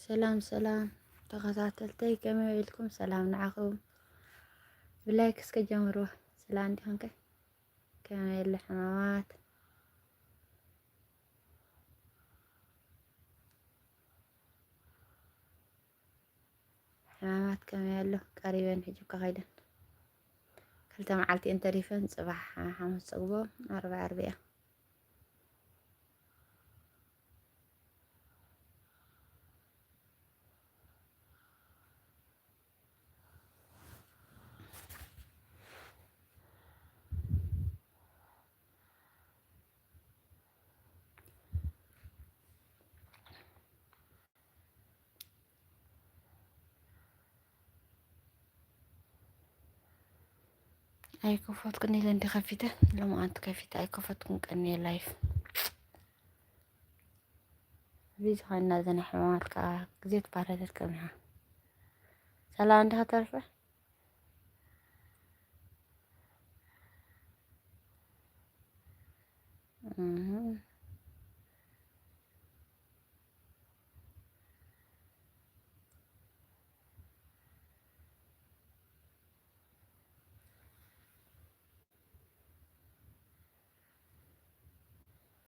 سلام سلام تخاطرتي كما يلكم سلام نعاكم بلايكس كجمروا سلام دهانك كما يلي حمامات كما يلو قريبا هجوك غيدا كلتا معلتي انت ريفن صباح حمد صقبو 4 أي كفوت كني لندي خفيته لما أنت خفيته أي كفوت كني لايف فيديو هاي زين حمامات زيت باردت كمها سلام عندها طرفة